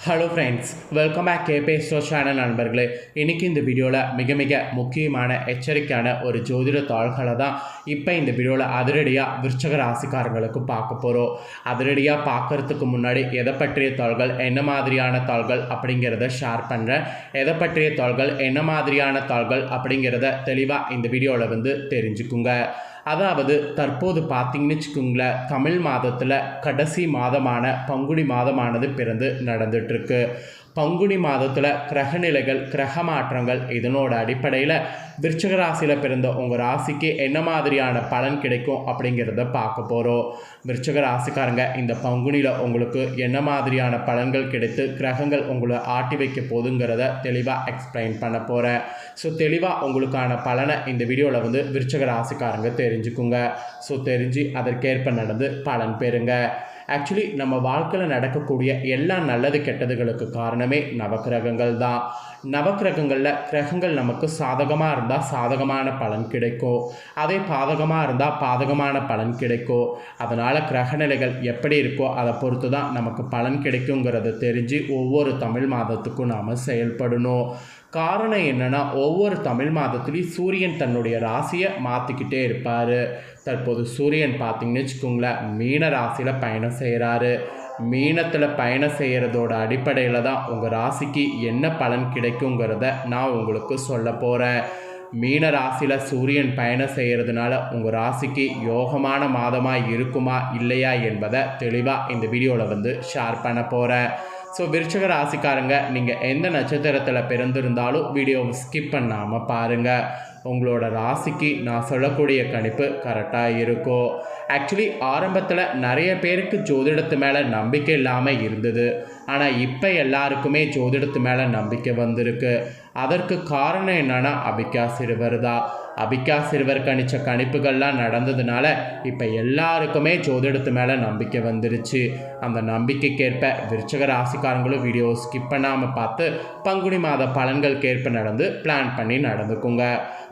Hello friends, welcome back கேபே ஸ்டோ channel நண்பர்களே. இன்றைக்கி இந்த வீடியோவில் மிக முக்கியமான எச்சரிக்கையான ஒரு ஜோதிட தாள்களை தான் இப்போ இந்த வீடியோவில் அதிரடியாக விருச்சக ராசிக்காரங்களுக்கு பார்க்க போகிறோம். அதிரடியாக பார்க்குறதுக்கு முன்னாடி எதை பற்றிய தாள்கள், என்ன மாதிரியான தாள்கள் அப்படிங்கிறத ஷேர் பண்ணுறேன். எதை பற்றிய தாள்கள், என்ன மாதிரியான தாள்கள் அப்படிங்கிறத தெளிவாக இந்த வீடியோவில் தெரிஞ்சுக்குங்க. அதாவது தற்போது பார்த்தீங்கன்னு வச்சுக்கோங்களேன், தமிழ் மாதத்தில் கடைசி மாதமான பங்குனி மாதமானது பிறந்து நடந்துகிட்ருக்கு. பங்குனி மாதத்தில் கிரகநிலைகள், கிரக மாற்றங்கள் இதனோட அடிப்படையில் விருச்சிக ராசியில் பிறந்த உங்கள் ராசிக்கு என்ன மாதிரியான பலன் கிடைக்கும் அப்படிங்கிறத பார்க்க போகிறோம். விருச்சிக ராசிக்காரங்க, இந்த பங்குனியில் உங்களுக்கு என்ன மாதிரியான பலன்கள் கிடைத்து கிரகங்கள் உங்களை ஆட்டி வைக்க போதுங்கிறத தெளிவாக எக்ஸ்பிளைன் பண்ண போகிறேன். ஸோ தெளிவாக உங்களுக்கான பலனை இந்த வீடியோவில் விருச்சிக ராசிக்காரங்க தெரிஞ்சுக்குங்க. ஸோ தெரிஞ்சு அதற்கேற்ப நடந்து பலன் பெறுங்க. ஆக்சுவலி நம்ம வாழ்க்கையில் நடக்கக்கூடிய எல்லா நல்லது கெட்டதுகளுக்கு காரணமே நவக்கிரகங்கள் தான். நவக்கிரகங்களில் கிரகங்கள் நமக்கு சாதகமாக இருந்தால் சாதகமான பலன் கிடைக்கும், அதே பாதகமாக இருந்தால் பாதகமான பலன் கிடைக்கும். அதனால் கிரகநிலைகள் எப்படி இருக்கோ அதை பொறுத்து தான் நமக்கு பலன் கிடைக்குங்கிறத தெரிஞ்சு ஒவ்வொரு தமிழ் மாதத்துக்கும் நாம் செயல்படணும். காரணம் என்னென்னா, ஒவ்வொரு தமிழ் மாதத்துலேயும் சூரியன் தன்னுடைய ராசியை மாற்றிக்கிட்டே இருப்பார். தற்போது சூரியன் பார்த்திங்கன்னு வச்சுக்கோங்களேன், மீன ராசியில் பயணம் செய்கிறாரு. மீனத்தில் பயணம் செய்கிறதோட அடிப்படையில் தான் உங்கள் ராசிக்கு என்ன பலன் கிடைக்குங்கிறத நான் உங்களுக்கு சொல்ல போகிறேன். மீன ராசியில் சூரியன் பயணம் செய்கிறதுனால உங்கள் ராசிக்கு யோகமான மாதமாக இருக்குமா இல்லையா என்பதை தெளிவாக இந்த வீடியோவில் ஷேர் பண்ண போகிறேன். ஸோ விருச்சிக ராசிக்காரங்க, நீங்கள் எந்த நட்சத்திரத்தில் பிறந்திருந்தாலும் வீடியோவை ஸ்கிப் பண்ணாமல் பாருங்கள். உங்களோட ராசிக்கு நான் சொல்லக்கூடிய கணிப்பு கரெக்டாக இருக்கும். ஆக்சுவலி ஆரம்பத்தில் நிறைய பேருக்கு ஜோதிடத்து மேலே நம்பிக்கை இல்லாமல் இருந்தது. ஆனால் இப்போ எல்லாருக்குமே ஜோதிடத்து மேலே நம்பிக்கை வந்திருக்கு. அதற்கு காரணம் என்னென்னா, அபிகா சிறுவர் தான். அபிகா சிறுவர் கணிச்ச கணிப்புகள்லாம் நடந்ததுனால இப்போ எல்லாருக்குமே ஜோதிடத்து மேலே நம்பிக்கை வந்துருச்சு. அந்த நம்பிக்கைக்கேற்ப விருச்சிக ராசிக்காரங்களும் வீடியோ ஸ்கிப் பண்ணாமல் பார்த்து பங்குனி மாத பலன்களுக்கேற்ப நடந்து பிளான் பண்ணி நடந்துக்குங்க.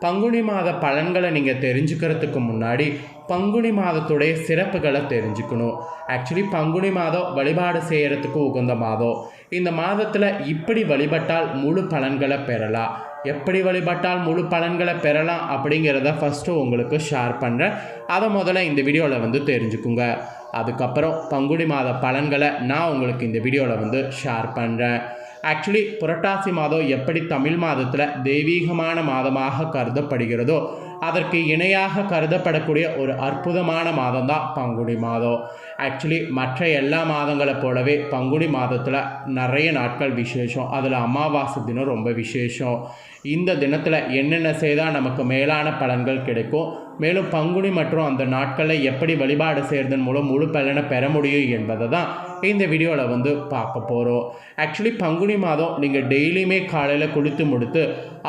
பங்குனி மாத பலன்களை நீங்கள் தெரிஞ்சுக்கிறதுக்கு முன்னாடி பங்குனி மாதத்துடைய சிறப்புகளை தெரிஞ்சுக்கணும். ஆக்சுவலி பங்குனி மாதம் வழிபாடு செய்கிறதுக்கு உகந்த மாதம். இந்த மாதத்தில் இப்படி வழிபட்டால் முழு பலன்களை பெறலாம். எப்படி வழிபட்டால் முழு பலன்களை பெறலாம் அப்படிங்கிறத ஃபஸ்ட்டு உங்களுக்கு ஷேர் பண்ணுறேன். அதை முதல்ல இந்த வீடியோவில் தெரிஞ்சுக்குங்க. அதுக்கப்புறம் பங்குனி மாத பலன்களை நான் உங்களுக்கு இந்த வீடியோவில் ஷேர் பண்ணுறேன். ஆக்சுவலி புரட்டாசி மாதம் எப்படி தமிழ் மாதத்தில் தெய்வீகமான மாதமாக கருதப்படுகிறதோ அதற்கு இணையாக கருதப்படக்கூடிய ஒரு அற்புதமான மாதம் தான் பங்குனி மாதம். ஆக்சுவலி மற்ற எல்லா மாதங்களை போலவே பங்குனி மாதத்தில் நிறைய நாட்கள் விசேஷம். அதில் அமாவாசை தினம் ரொம்ப விசேஷம். இந்த தினத்தில் என்னென்ன செய்தால் நமக்கு மேலான பலன்கள் கிடைக்கும், மேலும் பங்குனி மற்றும் அந்த நாட்களில் எப்படி வழிபாடு செய்கிறதன் மூலம் முழு பலனை பெற முடியும் என்பதை தான் இந்த வீடியோவில் பார்க்க போகிறோம். ஆக்சுவலி பங்குனி மாதம் நீங்கள் டெய்லியுமே காலையில் குளித்து முடித்து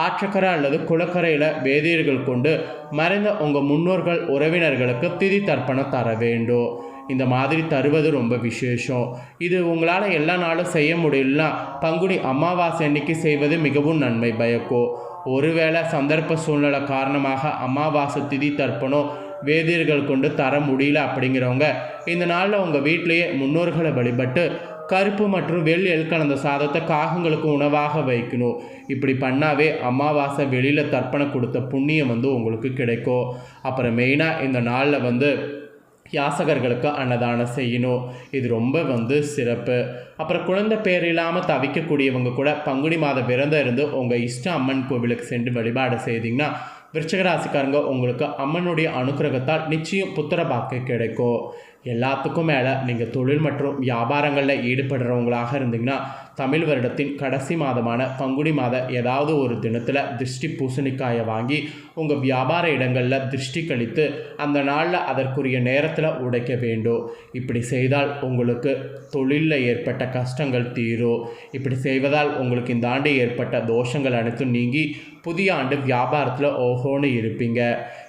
ஆற்றக்கரை அல்லது குளக்கரையில் வேதியர்கள் கொண்டு மறைந்த உங்கள் முன்னோர்கள் உறவினர்களுக்கு திதி தர்ப்பணம் தர வேண்டும். இந்த மாதிரி தருவது ரொம்ப விசேஷம். இது உங்களால் எல்லா நாளும் செய்ய முடியலனா பங்குனி அமாவாசை அன்னைக்கு செய்வது மிகவும் நன்மை பயக்கும். ஒருவேளை சந்தர்ப்ப சூழ்நிலை காரணமாக அமாவாசை திதி தர்ப்பணம் வேதியர்கள் கொண்டு தர முடியல அப்படிங்கிறவங்க இந்த நாளில் உங்கள் வீட்டிலேயே முன்னோர்களை வழிபட்டு கருப்பு மற்றும் வெள்ளி கலந்த சாதத்தை காகங்களுக்கு உணவாக வைக்கணும். இப்படி பண்ணாவே அமாவாசை வெளியில் தர்ப்பணம் கொடுத்த புண்ணியம் உங்களுக்கு கிடைக்கும். அப்புறம் மெயினாக இந்த நாளில் யாசகர்களுக்கு அன்னதானம் செய்யணும். இது ரொம்ப சிறப்பு. அப்புறம் குழந்தை பேர் இல்லாமல் தவிக்கக்கூடியவங்க கூட பங்குனி மாதம் விரதம் இருந்து உங்கள் இஷ்ட அம்மன் கோவிலுக்கு சென்று வழிபாடு செய்தீங்கன்னா விருச்சிக ராசிக்காரங்க உங்களுக்கு அம்மனுடைய அனுக்கிரகத்தால் நிச்சயம் புத்திர பாக்கியம் கிடைக்கும். எல்லாத்துக்கும் மேலே நீங்கள் தொழில் மற்றும் வியாபாரங்களில் ஈடுபடுறவங்களாக இருந்தீங்கன்னா தமிழ் வருடத்தின் கடைசி மாதமான பங்குனி மாதம் ஏதாவது ஒரு தினத்தில் திருஷ்டி பூசணிக்காயை வாங்கி உங்கள் வியாபார இடங்களில் திருஷ்டி கழித்து அந்த நாளில் அதற்குரிய நேரத்தில் உடைக்க வேண்டும். இப்படி செய்தால் உங்களுக்கு தொழிலில் ஏற்பட்ட கஷ்டங்கள் தீரும். இப்படி செய்வதால் உங்களுக்கு இந்த ஆண்டு ஏற்பட்ட தோஷங்கள் அனைத்தும் நீங்கி புதிய ஆண்டு வியாபாரத்தில் ஓஹோன்னு இருப்பீங்க.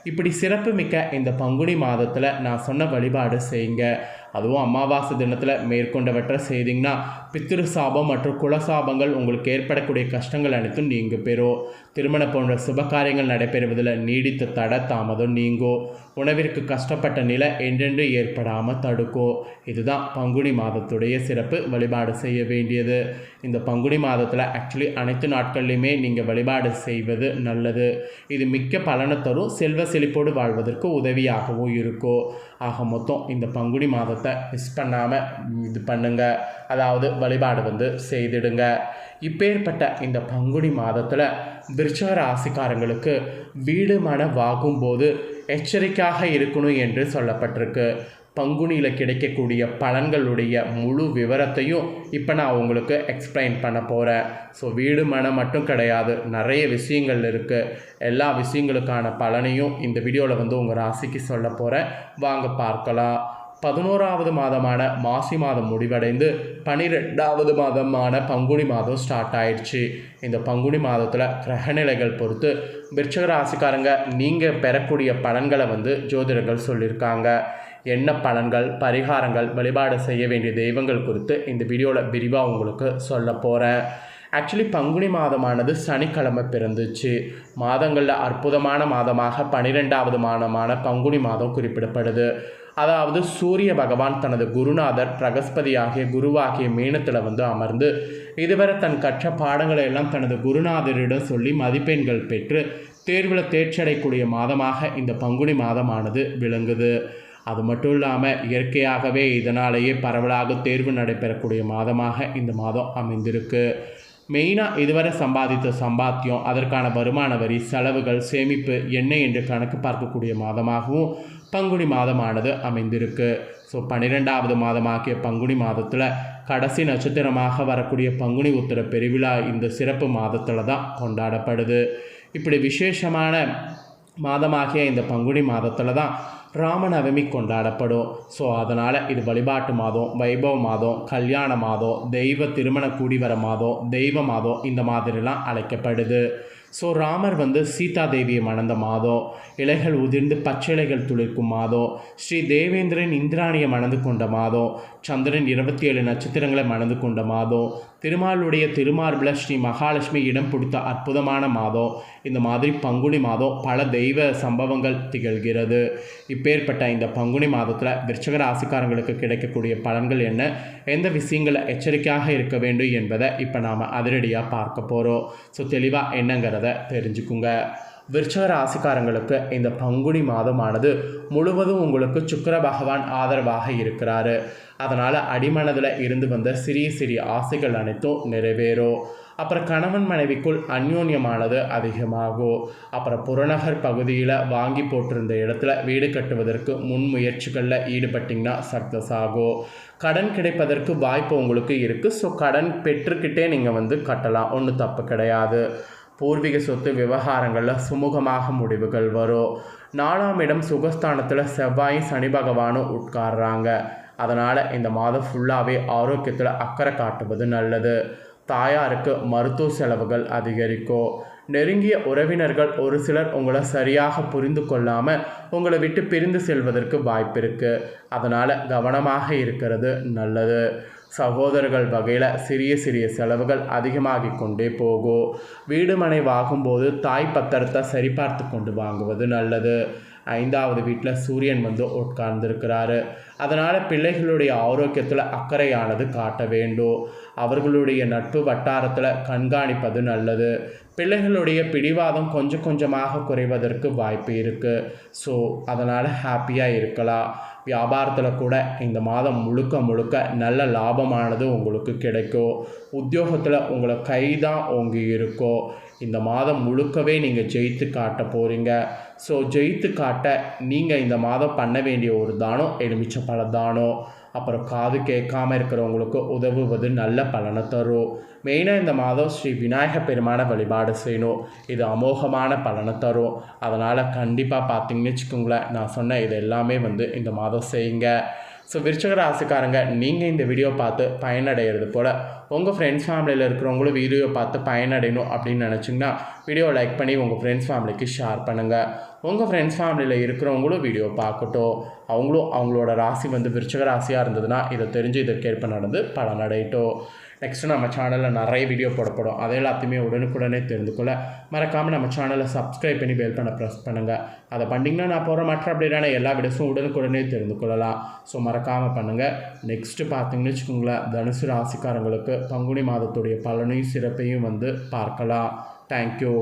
இப்படி சிறப்பு மிக்க இந்த பங்குனி மாதத்தில் நான் சொன்ன வழிபாடு செய்யுங்க. அதுவும் அமாவாசை தினத்தில் மேற்கொண்டவற்றை செய்தீங்கன்னா பித்திரு சாபம் மற்றும் குலசாபங்கள் உங்களுக்கு ஏற்படக்கூடிய கஷ்டங்கள் அனைத்தும் நீங்க பெறும். திருமணம் போன்ற சுபகாரியங்கள் நடைபெறுவதில் நீடித்த தடை தாமதம் நீங்கும். உணவிற்கு கஷ்டப்பட்ட நிலை என்றென்று ஏற்படாமல் தடுக்கும். இதுதான் பங்குனி மாதத்துடைய சிறப்பு. வழிபாடு செய்ய வேண்டியது இந்த பங்குனி மாதத்தில் ஆக்சுவலி அனைத்து நாட்கள்லையுமே நீங்கள் வழிபாடு செய்வது நல்லது. இது மிக்க பலனை தரும், செல்வ செழிப்போடு வாழ்வதற்கு உதவியாகவும் இருக்கும். ஆக மொத்தம் இந்த பங்குனி மாதத்தை மிஸ் பண்ணாமல் இது பண்ணுங்க, அதாவது வழிபாடு செய்திடுங்க. இப்பேற்பட்ட இந்த பங்குனி மாதத்தில் விருச்சிக ராசிக்காரங்களுக்கு வீடு மன வாங்கும்போது எச்சரிக்கையாக இருக்கணும் என்று சொல்லப்பட்டிருக்கு. பங்குனியில் கிடைக்கக்கூடிய பலன்களுடைய முழு விவரத்தையும் இப்போ நான் உங்களுக்கு எக்ஸ்பிளைன் பண்ண போகிறேன். ஸோ வீடு மனம் மட்டும் கிடையாது, நிறைய விஷயங்கள் இருக்குது. எல்லா விஷயங்களுக்கான பலனையும் இந்த வீடியோவில் உங்கள் ராசிக்கு சொல்ல போகிறேன். வாங்க பார்க்கலாம். 11வது மாதமான மாசி மாதம் முடிவடைந்து 12வது மாதமான பங்குனி மாதம் ஸ்டார்ட் ஆயிடுச்சு. இந்த பங்குனி மாதத்தில் கிரகநிலைகள் பொறுத்து விருச்சிக ராசிக்காரங்க நீங்கள் பெறக்கூடிய பலன்களை ஜோதிடர்கள் சொல்லியிருக்காங்க. என்ன பலன்கள், பரிகாரங்கள், வழிபாடு செய்ய வேண்டிய தெய்வங்கள் குறித்து இந்த வீடியோவில் விரிவாக உங்களுக்கு சொல்ல போகிறேன். ஆக்சுவலி பங்குனி மாதமானது சனிக்கிழமை பிறந்துச்சு. மாதங்களில் அற்புதமான மாதமாக 12வது மாதமான பங்குனி மாதம் குறிப்பிடப்படுது. அதாவது சூரிய பகவான் தனது குருநாதர் பிரகஸ்பதியாகிய குருவாகிய மீனத்தில் அமர்ந்து இதுவரை தன் கற்ற பாடங்களை எல்லாம் தனது குருநாதரிடம் சொல்லி மதிப்பெண்கள் பெற்று தேர்வில் தேர்ச்சியடையக்கூடிய மாதமாக இந்த பங்குனி மாதமானது விளங்குது. அது மட்டும் இல்லாமல் இயற்கையாகவே இதனாலேயே பரவலாக தேர்வு நடைபெறக்கூடிய மாதமாக இந்த மாதம் அமைந்திருக்கு. மெயினாக இதுவரை சம்பாதித்த சம்பாத்தியம், அதற்கான வருமான வரி, செலவுகள், சேமிப்பு என்ன என்று கணக்கு பார்க்கக்கூடிய மாதமாகவும் பங்குனி மாதமானது அமைந்திருக்கு. ஸோ 12வது மாதமாகிய பங்குனி மாதத்தில் கடைசி நட்சத்திரமாக வரக்கூடிய பங்குனி உத்திர பெருவிழா இந்த சிறப்பு மாதத்தில் தான் கொண்டாடப்படுது. இப்படி விசேஷமான மாதமாகிய இந்த பங்குனி மாதத்தில் தான் ராமநவமி கொண்டாடப்படும். ஸோ அதனால் இது வழிபாட்டு மாதம், வைபவ மாதம், கல்யாண மாதம், தெய்வ திருமண கூடிவர மாதம், தெய்வ மாதம் இந்த மாதிரிலாம் அழைக்கப்படுது. ஸோ ராமர் சீதா தேவியை மணந்த மாதம், இலைகள் உதிர்ந்து பச்சிலைகள் துளிர்க்கும் மாதம், ஸ்ரீ தேவேந்திரன் இந்திராணியை மணந்து கொண்ட மாதம், சந்திரன் 27 நட்சத்திரங்களை மணந்து கொண்ட மாதம், திருமாலுடைய திருமார்பில் ஸ்ரீ மகாலட்சுமி இடம் பிடித்த அற்புதமான மாதம். இந்த மாதிரி பங்குனி மாதம் பல தெய்வ சம்பவங்கள் திகழ்கிறது. இப்பேற்பட்ட இந்த பங்குனி மாதத்தில் விருச்சிக ராசிக்காரங்களுக்கு கிடைக்கக்கூடிய பலன்கள் என்ன, எந்த விஷயங்களை எச்சரிக்கையாக இருக்க வேண்டும் என்பதை இப்போ நாம் அதிரடியாக பார்க்க போகிறோம். ஸோ தெளிவாக என்னங்கிறத தெரிஞ்சுக்குங்க. விருச்சிக ராசிக்காரங்களுக்கு இந்த பங்குனி மாதமானது முழுவதும் உங்களுக்கு சுக்கிர பகவான் ஆதரவாக இருக்கிறாரு. அதனால் அடிமனதில் இருந்து வந்த சிறிய சிறிய ஆசைகள் அனைத்தும் நிறைவேறும். அப்புறம் கணவன் மனைவிக்குள் அந்யோன்யமானது அதிகமாகும். அப்புறம் புறநகர் பகுதியில் வாங்கி போட்டிருந்த இடத்துல வீடு கட்டுவதற்கு முன்முயற்சிகளில் ஈடுபட்டிங்கன்னா சக்ஸஸ் ஆகும். கடன் கிடைப்பதற்கு வாய்ப்பு உங்களுக்கு இருக்குது. ஸோ கடன் பெற்றுக்கிட்டே நீங்கள் கட்டலாம், ஒன்றும் தப்பு கிடையாது. பூர்வீக சொத்து விவகாரங்களில் சுமூகமாக முடிவுகள் வரும். 4ஆம் இடம் சுகஸ்தானத்தில் செவ்வாயும் சனி பகவானும் உட்கார்றாங்க. அதனால் இந்த மாதம் ஃபுல்லாகவே ஆரோக்கியத்தில் அக்கறை காட்டுவது நல்லது. தாயாருக்கு மருத்துவ செலவுகள் அதிகரிக்கும். நெருங்கிய உறவினர்கள் ஒரு சிலர் உங்களை சரியாக புரிந்து கொள்ளாமல் உங்களை விட்டு பிரிந்து செல்வதற்கு வாய்ப்பு இருக்குது. அதனால் கவனமாக இருக்கிறது நல்லது. சகோதரர்கள் வகையில் சிறிய சிறிய செலவுகள் அதிகமாகி கொண்டே போகும். வீடு மனை வாங்கும்போது தாய் பத்திரத்தை சரிபார்த்து கொண்டு வாங்குவது நல்லது. 5வது வீட்டில் சூரியன் உட்கார்ந்துருக்கிறாரு. அதனால் பிள்ளைகளுடைய ஆரோக்கியத்தில் அக்கறையானது காட்ட வேண்டும். அவர்களுடைய நட்பு வட்டாரத்தில் கண்காணிப்பது நல்லது. பிள்ளைகளுடைய பிடிவாதம் கொஞ்சம் கொஞ்சமாக குறைவதற்கு வாய்ப்பு இருக்குது. ஸோ அதனால் ஹாப்பியாக இருக்கலாம். வியாபாரத்தில் கூட இந்த மாதம் முழுக்க முழுக்க நல்ல லாபமானது உங்களுக்கு கிடைக்கும். உத்தியோகத்தில் உங்களை கைதான் ஓங்கி இருக்கும். இந்த மாதம் முழுக்கவே நீங்கள் ஜெயித்து காட்ட போகிறீங்க. ஸோ ஜெயித்து காட்ட நீங்கள் இந்த மாதம் பண்ண வேண்டிய ஒரு தானம் எலுமிச்சை தானம். அப்புறம் காது கேட்காமல் இருக்கிறவங்களுக்கு உதவுவது நல்ல பலனை தரும். மெயினாக இந்த மாதம் ஸ்ரீ விநாயகர் பெருமான வழிபாடு செய்யணும். இது அமோகமான பலனை தரும். அதனால் கண்டிப்பாக பார்த்தீங்கன்னு வச்சுக்கோங்களேன், நான் சொன்ன இது எல்லாமே இந்த மாதம் செய்யுங்க. ஸோ விருச்சிக ராசிக்காரங்க நீங்கள் இந்த வீடியோ பார்த்து பயனடைகிறது போல் உங்கள் ஃப்ரெண்ட்ஸ் ஃபேமிலியில் இருக்கிறவங்களும் வீடியோ பார்த்து பயனடையணும் அப்படின்னு நினச்சிங்கன்னா வீடியோ லைக் பண்ணி உங்கள் ஃப்ரெண்ட்ஸ் ஃபேமிலிக்கு ஷேர் பண்ணுங்கள். உங்கள் ஃப்ரெண்ட்ஸ் ஃபேமிலியில் இருக்கிறவங்களும் வீடியோ பார்க்கட்டும். அவங்களும் அவங்களோட ராசி விருச்சிக ராசியாக இருந்ததுன்னா இதை தெரிஞ்சு இதற்கேற்ப நடந்து பலனடையட்டும். நெக்ஸ்ட்டு நம்ம சேனலில் நிறைய வீடியோ போடப்படும். அதை எல்லாத்தையுமே உடனுக்குடனே தெரிந்து கொள்ள மறக்காமல் நம்ம சேனலை சப்ஸ்கிரைப் பண்ணி பெல் பண்ண ப்ரெஸ் பண்ணுங்கள். அதை பண்ணிங்கன்னா நான் போகிற மற்ற அப்டேட்டான எல்லா வீடியோஸும் உடனுக்குடனே தெரிந்து கொள்ளலாம். ஸோ மறக்காமல் பண்ணுங்கள். நெக்ஸ்ட்டு பார்த்தீங்கன்னு வச்சுக்கோங்களேன், தனுசு ராசிக்காரங்களுக்கு பங்குனி மாதத்துடைய பலனையும் சிறப்பையும் பார்க்கலாம். தேங்க்யூ.